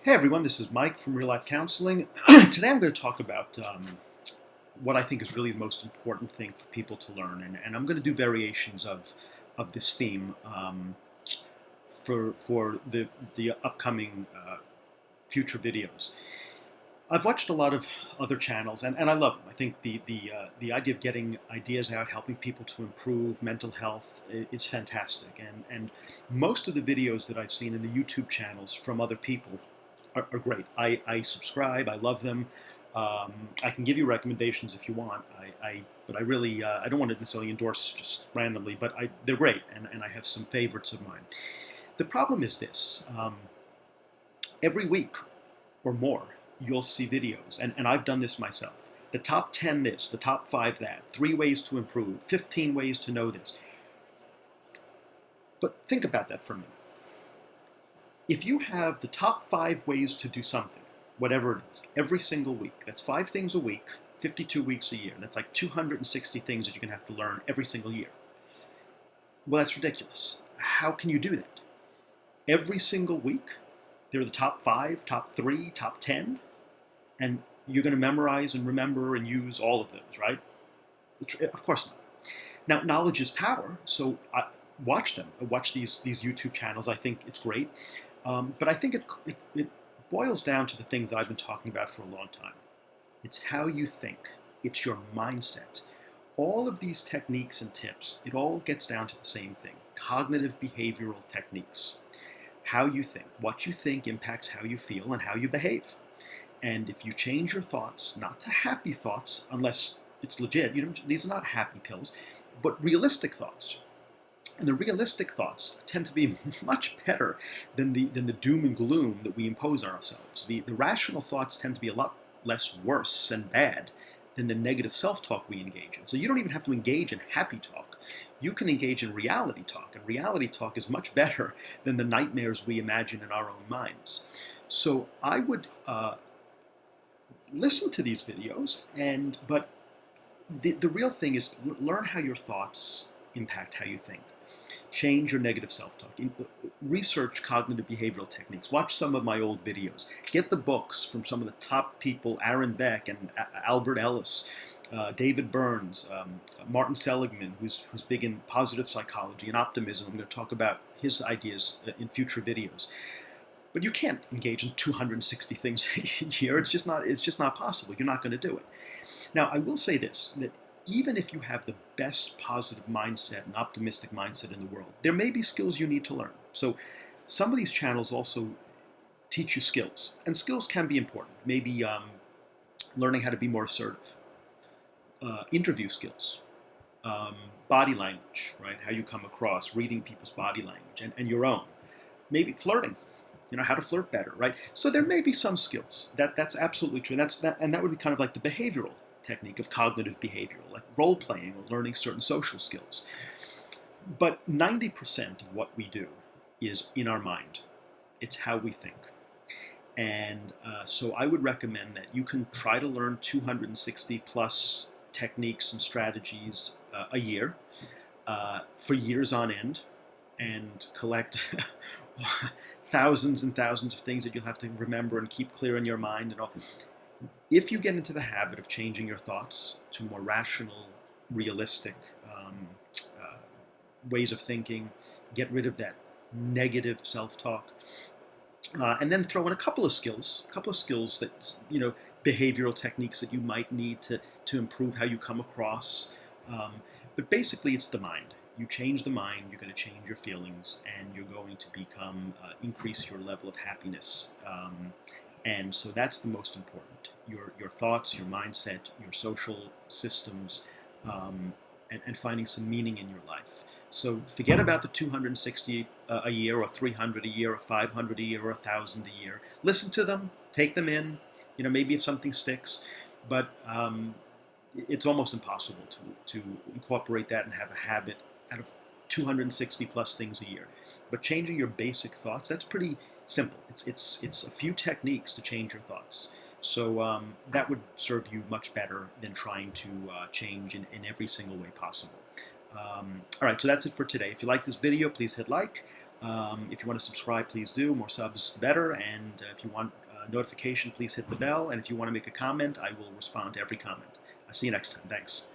Hey everyone, this is Mike from Real Life Counseling. Today I'm going to talk about what I think is really the most important thing for people to learn, and I'm going to do variations of this theme for the upcoming future videos. I've watched a lot of other channels, and I love them. I think the idea of getting ideas out, helping people to improve mental health is fantastic, and most of the videos that I've seen in the YouTube channels from other people are great. I subscribe. I love them. I can give you recommendations if you want. But I really I don't want to necessarily endorse just randomly, but they're great, and I have some favorites of mine. The problem is this: every week or more, you'll see videos, and I've done this myself. The top 10 this, the top 5 that, 3 ways to improve, 15 ways to know this. But think about that for a minute. If you have the top 5 ways to do something, whatever it is, every single week, that's 5 things a week, 52 weeks a year. That's like 260 things that you're going to have to learn every single year. Well, that's ridiculous. How can you do that? Every single week, they're the top 5, top 3, top 10, and you're going to memorize and remember and use all of those, right? Of course not. Now, knowledge is power, so watch them. Watch these YouTube channels. I think it's great. But I think it boils down to the things that I've been talking about for a long time. It's how you think. It's your mindset. All of these techniques and tips, it all gets down to the same thing. Cognitive behavioral techniques. How you think. What you think impacts how you feel and how you behave. And if you change your thoughts, not to happy thoughts, unless it's legit, these are not happy pills, but realistic thoughts. And the realistic thoughts tend to be much better than the doom and gloom that we impose on ourselves. The rational thoughts tend to be a lot less worse and bad than the negative self-talk we engage in. So you don't even have to engage in happy talk. You can engage in reality talk, and reality talk is much better than the nightmares we imagine in our own minds. So I would listen to these videos, but the real thing is learn how your thoughts impact how you think. Change your negative self-talk. Research cognitive behavioral techniques. Watch some of my old videos. Get the books from some of the top people, Aaron Beck and Albert Ellis, David Burns, Martin Seligman, who's big in positive psychology and optimism. I'm going to talk about his ideas in future videos. But you can't engage in 260 things a year. It's just not possible. You're not going to do it. Now, I will say this, that even if you have the best positive mindset and optimistic mindset in the world, there may be skills you need to learn. So some of these channels also teach you skills, and skills can be important. Maybe learning how to be more assertive, interview skills, body language, right? How you come across, reading people's body language and your own. Maybe flirting, how to flirt better, right? So there may be some skills. That's absolutely true. And that would be kind of like the behavioral technique of cognitive behavioral, like role-playing or learning certain social skills. But 90% of what we do is in our mind. It's how we think. And so I would recommend that you can try to learn 260 plus techniques and strategies a year for years on end, and collect thousands and thousands of things that you'll have to remember and keep clear in your mind and all. If you get into the habit of changing your thoughts to more rational, realistic ways of thinking, get rid of that negative self-talk, and then throw in a couple of skills that, behavioral techniques that you might need to improve how you come across. But basically, it's the mind. You change the mind, you're going to change your feelings, and you're going to increase your level of happiness. And so that's the most important. Your thoughts, your mindset, your social systems, and finding some meaning in your life. So forget about the 260 a year, or 300 a year, or 500 a year, or 1,000 a year. Listen to them, take them in. Maybe if something sticks, but it's almost impossible to incorporate that and have a habit out of 260 plus things a year. But changing your basic thoughts, that's pretty simple. It's a few techniques to change your thoughts. So that would serve you much better than trying to change in every single way possible. All right, so that's it for today. If you like this video, please hit like. If you want to subscribe, please do. More subs, better. And if you want notification, please hit the bell. And if you want to make a comment, I will respond to every comment. I'll see you next time. Thanks.